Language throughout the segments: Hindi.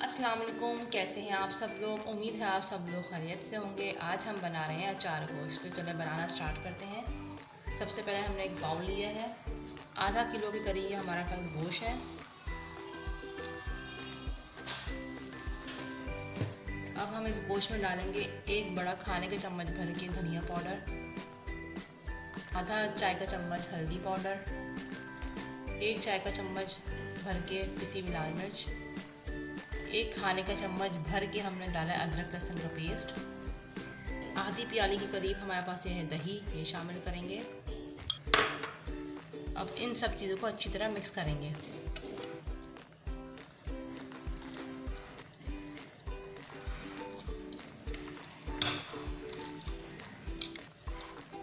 अस्सलाम वालेकुम, कैसे हैं आप सब लोग। उम्मीद है आप सब लोग खैरियत से होंगे। आज हम बना रहे हैं अचार गोश्त। तो चलो बनाना स्टार्ट करते हैं। सबसे पहले हमने एक बाउल लिया है, आधा किलो के करीब हमारे पास गोश्त है। अब हम इस गोश्त में डालेंगे एक बड़ा खाने का चम्मच भर के धनिया पाउडर, आधा चाय का चम्मच हल्दी पाउडर, एक चाय का चम्मच भर के पिसी हुई लाल मिर्च, एक खाने का चम्मच भर के हमने डाला अदरक लहसुन का पेस्ट, आधी प्याली के करीब हमारे पास ये है दही, ये शामिल करेंगे। अब इन सब चीज़ों को अच्छी तरह मिक्स करेंगे।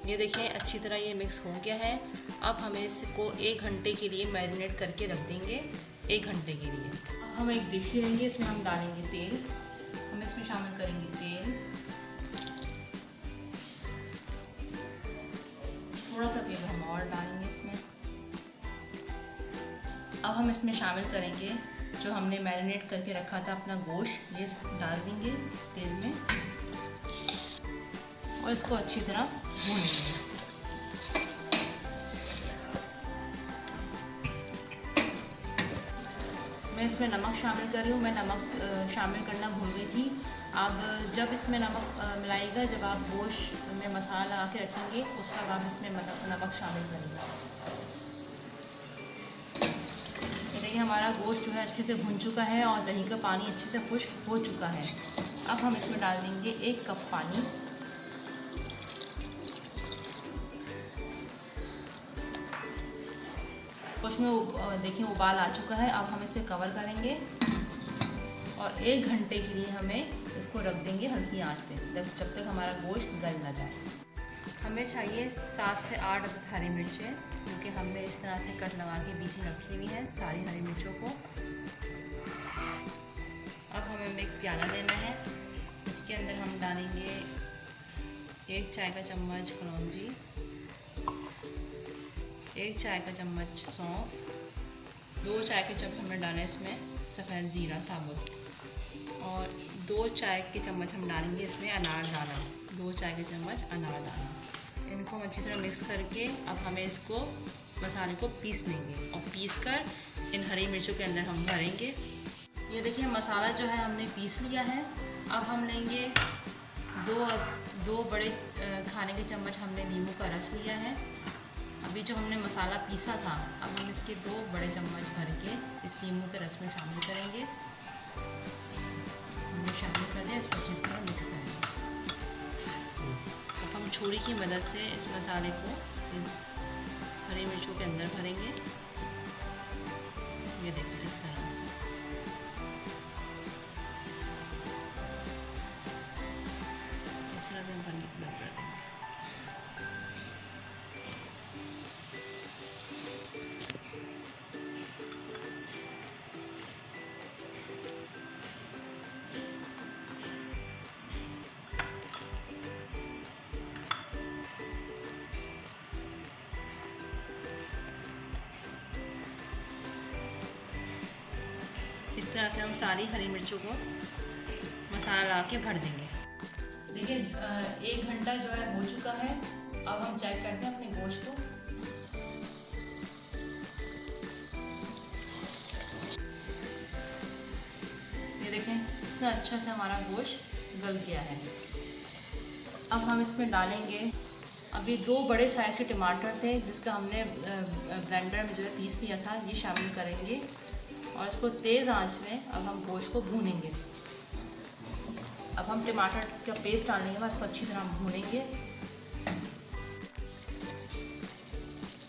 ये देखिए अच्छी तरह ये मिक्स हो गया है। अब हमें इसको 1 घंटे के लिए मैरिनेट करके रख देंगे। 1 घंटे के लिए हम एक देसी लेंगे, इसमें हम डालेंगे तेल। हम इसमें शामिल करेंगे तेल, थोड़ा सा तेल हम और डालेंगे इसमें। अब हम इसमें शामिल करेंगे जो हमने मैरिनेट करके रखा था अपना गोश्त, ये डाल देंगे तेल में और इसको अच्छी तरह भूनेंगे। मैं इसमें नमक शामिल कर रही हूँ। मैं नमक शामिल करना भूल गई थी। अब जब इसमें नमक मिलाइएगा, जब आप गोश्त में मसाला लगा के रखेंगे उस वक्त आप इसमें नमक शामिल करेंगे। ये देखिए हमारा गोश्त जो है अच्छे से भुन चुका है और दही का पानी अच्छे से खुश्क हो चुका है। अब हम इसमें डाल देंगे 1 कप पानी। उसमें देखिए उबाल आ चुका है। अब हम इसे कवर करेंगे और 1 घंटे के लिए हमें इसको रख देंगे हल्की आंच पे, जब तक हमारा गोश्त गल ना जाए। हमें चाहिए 7 से 8 अदद हरी मिर्चें, क्योंकि हमने इस तरह से कट लगा के बीच में रखी हुई हैं सारी हरी मिर्चों को। अब हमें एक प्याला लेना है, इसके अंदर हम डालेंगे 1 चाय का चम्मच कलौंजी, 1 चाय का चम्मच सौंफ, 2 चाय के चम्मच हमें डालें इसमें सफ़ेद ज़ीरा साबुत, और 2 चाय के चम्मच हम डालेंगे इसमें अनार दाना, 2 चाय के चम्मच अनार दाना। इनको हम अच्छी तरह मिक्स करके अब हमें इसको मसाले को पीस लेंगे और पीस कर इन हरी मिर्चों के अंदर हम भरेंगे। ये देखिए मसाला जो है हमने पीस लिया है। अब हम लेंगे दो बड़े खाने के चम्मच हमने नींबू का रस लिया है। अभी जो हमने मसाला पीसा था, अब हम इसके 2 बड़े चम्मच भर के इस नींबू के रस में शामिल करेंगे। हमने शामिल कर दिया, इसको अच्छी तरह मिक्स करेंगे। अब हम छुरी की मदद से इस मसाले को हरी मिर्चों के अंदर भरेंगे। ये देखिए इस तरह से। इस तरह से हम भरने की मदद करेंगे। इस तरह से हम सारी हरी मिर्चों को मसाला लगा के भर देंगे। देखिए 1 घंटा जो है हो चुका है। अब हम चेक करते हैं अपने गोश्त को। ये देखें कितना अच्छा से हमारा गोश्त गल गया है। अब हम इसमें डालेंगे, अभी 2 बड़े साइज़ के टमाटर थे जिसका हमने ब्लेंडर में जो है पीस लिया था, ये शामिल करेंगे और इसको तेज़ आंच में अब हम गोश्त को भूनेंगे। अब हम टमाटर का पेस्ट डालने के बाद इसको अच्छी तरह भूनेंगे।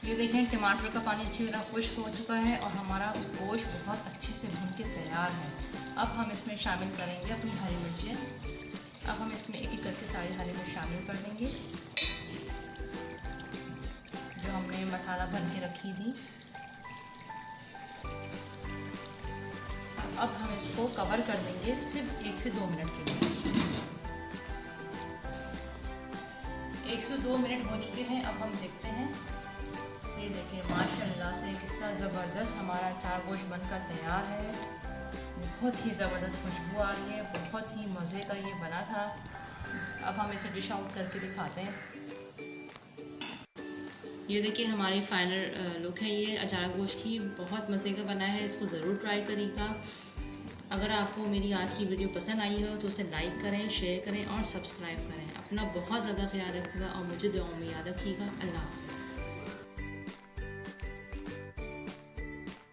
ये देखें टमाटर का पानी अच्छी तरह खुश्क हो चुका है और हमारा गोश्त बहुत अच्छे से भून के तैयार है। अब हम इसमें शामिल करेंगे अपनी हरी मिर्चें। अब हम इसमें एक एक करके सारी हरी मिर्च शामिल कर देंगे जो हमने मसाला भर के रखी थी। अब हम इसको कवर कर देंगे सिर्फ 1 से 2 मिनट के लिए। 1 से 2 मिनट हो चुके हैं। अब हम देखते हैं। ये देखिए माशाल्लाह से कितना ज़बरदस्त हमारा अचार गोश्त बनकर तैयार है। बहुत ही ज़बरदस्त खुशबू आ रही है, बहुत ही मज़े का ये बना था। अब हम इसे डिश आउट करके दिखाते हैं। ये देखिए हमारी फाइनल लुक है ये अचारा गोश्त की, बहुत मज़े का बना है, इसको ज़रूर ट्राई करिएगा। अगर आपको मेरी आज की वीडियो पसंद आई हो तो उसे लाइक करें, शेयर करें और सब्सक्राइब करें। अपना बहुत ज़्यादा ख्याल रखिएगा और मुझे दुआओं में याद रखिएगा। अल्लाह हाफ़िज़।